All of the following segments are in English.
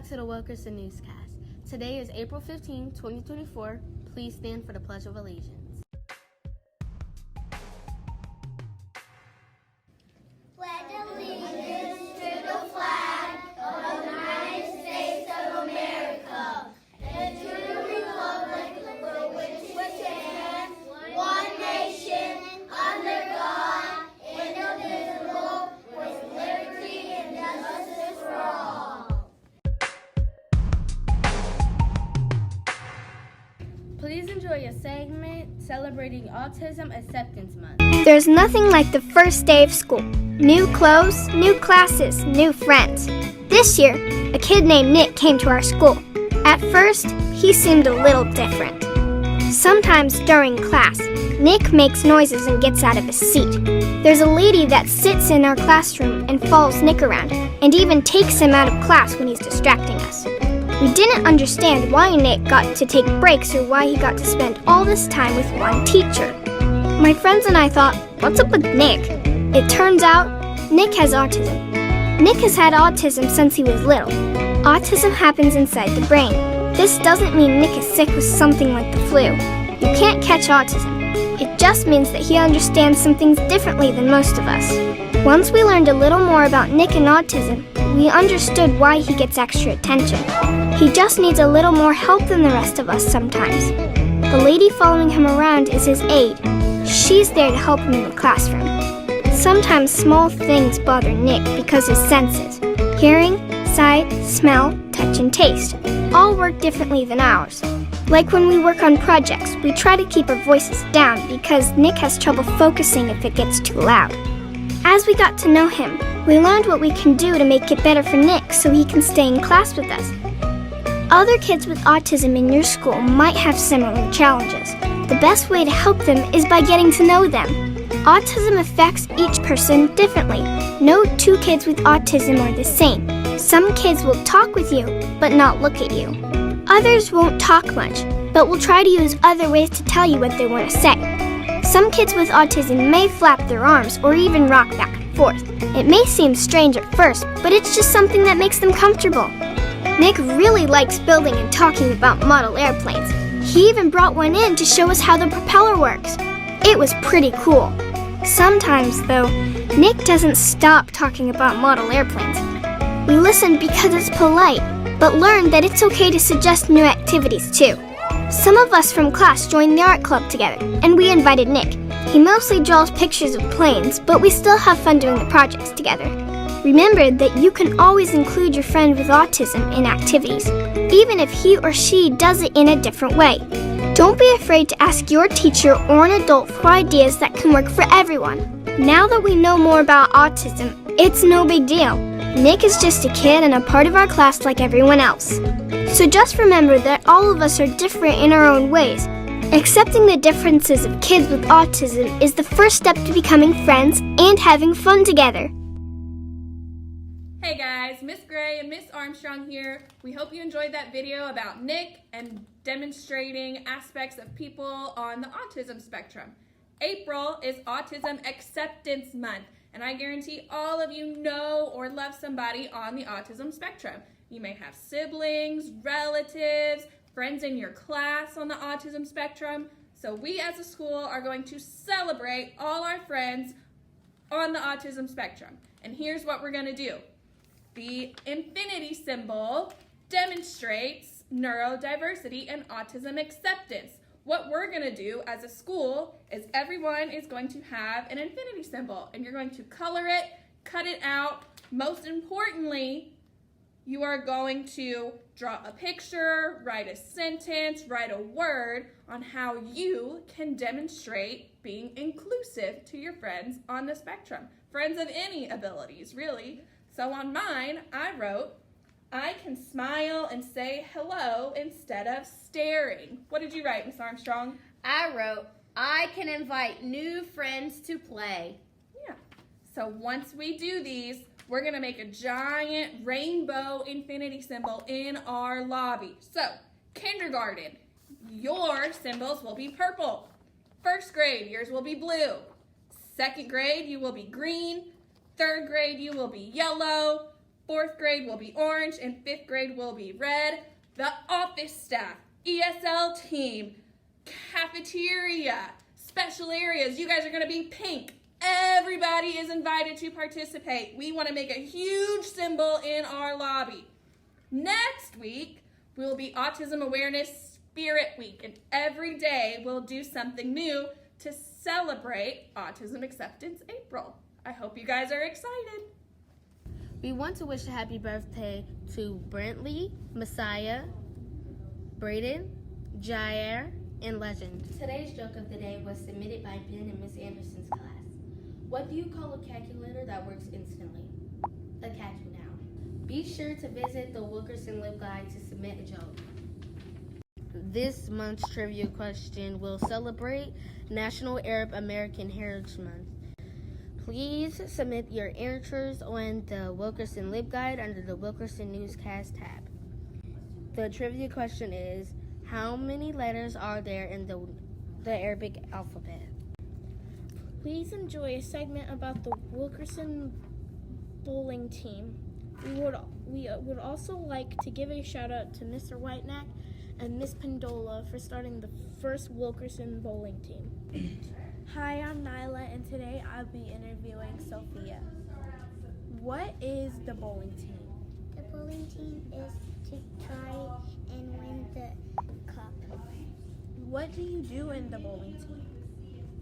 back to the Wilkerson Newscast. Today is April 15, 2024. Please stand for the Pledge of Allegiance. Pledge allegiance to the flag of the United States of America and to the republic for which it stands, one nation, under God, indivisible, with liberty and justice for all. Please enjoy a segment celebrating Autism Acceptance Month. There's nothing like the first day of school. New clothes, new classes, new friends. This year, a kid named Nick came to our school. At first, he seemed a little different. Sometimes during class, Nick makes noises and gets out of his seat. There's a lady that sits in our classroom and follows Nick around, and even takes him out of class when he's distracting us. We didn't understand why Nick got to take breaks or why he got to spend all this time with one teacher. My friends and I thought, what's up with Nick? It turns out, Nick has autism. Nick has had autism since he was little. Autism happens inside the brain. This doesn't mean Nick is sick with something like the flu. You can't catch autism. It just means that he understands some things differently than most of us. Once we learned a little more about Nick and autism, we understood why he gets extra attention. He just needs a little more help than the rest of us sometimes. The lady following him around is his aide. She's there to help him in the classroom. Sometimes small things bother Nick because his senses, hearing, sight, smell, touch, and taste, all work differently than ours. Like when we work on projects, we try to keep our voices down because Nick has trouble focusing if it gets too loud. As we got to know him, we learned what we can do to make it better for Nick so he can stay in class with us. Other kids with autism in your school might have similar challenges. The best way to help them is by getting to know them. Autism affects each person differently. No two kids with autism are the same. Some kids will talk with you, but not look at you. Others won't talk much, but will try to use other ways to tell you what they want to say. Some kids with autism may flap their arms or even rock back and forth. It may seem strange at first, but it's just something that makes them comfortable. Nick really likes building and talking about model airplanes. He even brought one in to show us how the propeller works. It was pretty cool. Sometimes, though, Nick doesn't stop talking about model airplanes. We listen because it's polite, but learn that it's okay to suggest new activities too. Some of us from class joined the art club together, and we invited Nick. He mostly draws pictures of planes, but we still have fun doing the projects together. Remember that you can always include your friend with autism in activities, even if he or she does it in a different way. Don't be afraid to ask your teacher or an adult for ideas that can work for everyone. Now that we know more about autism, it's no big deal. Nick is just a kid and a part of our class like everyone else. So just remember that all of us are different in our own ways. Accepting the differences of kids with autism is the first step to becoming friends and having fun together. Hey guys, Miss Gray and Miss Armstrong here. We hope you enjoyed that video about Nick and demonstrating aspects of people on the autism spectrum. April is Autism Acceptance Month, and I guarantee all of you know or love somebody on the autism spectrum. You may have siblings, relatives, friends in your class on the autism spectrum. So we as a school are going to celebrate all our friends on the autism spectrum. And here's what we're going to do. The infinity symbol demonstrates neurodiversity and autism acceptance. What we're going to do as a school is everyone is going to have an infinity symbol, and you're going to color it, cut it out. Most importantly, you are going to draw a picture, write a sentence, write a word on how you can demonstrate being inclusive to your friends on the spectrum. Friends of any abilities, really. So on mine, I wrote, I can smile and say hello instead of staring. What did you write, Miss Armstrong? I wrote, I can invite new friends to play. Yeah. So once we do these, we're going to make a giant rainbow infinity symbol in our lobby. So, kindergarten, your symbols will be purple. First grade, yours will be blue. Second grade, you will be green. Third grade, you will be yellow. 4th grade will be orange, and 5th grade will be red. The office staff, ESL team, cafeteria, special areas, you guys are going to be pink. Everybody is invited to participate. We want to make a huge symbol in our lobby. Next week will be Autism Awareness Spirit Week, and every day we'll do something new to celebrate Autism Acceptance April. I hope you guys are excited. We want to wish a happy birthday to Brentley, Messiah, Braden, Jair, and Legend. Today's joke of the day was submitted by Ben in Miss Anderson's class. What do you call a calculator that works instantly? A calculator. Be sure to visit the Wilkerson Lib Guide to submit a joke. This month's trivia question will celebrate National Arab American Heritage Month. Please submit your answers on the Wilkerson Lib Guide under the Wilkerson Newscast tab. The trivia question is, how many letters are there in the Arabic alphabet? Please enjoy a segment about the Wilkerson bowling team. We would also like to give a shout out to Mr. Whitenack and Miss Pendola for starting the first Wilkerson bowling team. Hi, I'm Nyla, and today I'll be interviewing Sophia. What is the bowling team? The bowling team is to try and win the cup. What do you do in the bowling team?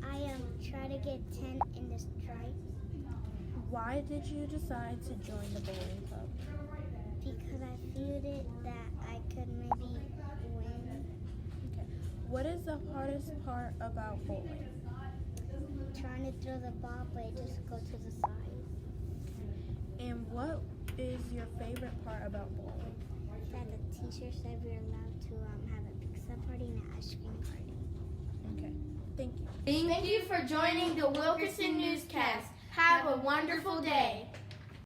I try to get 10 in the strike Why did you decide to join the bowling club? because I feel that I could maybe win. Okay. What is the hardest part about bowling? Trying to throw the ball, but it just goes to the side. And what is your favorite part about bowling? That the teacher said we're allowed to have a pizza party and an ice cream party. Okay. Thank you. Thank you for joining the Wilkerson Newscast. Have a wonderful day.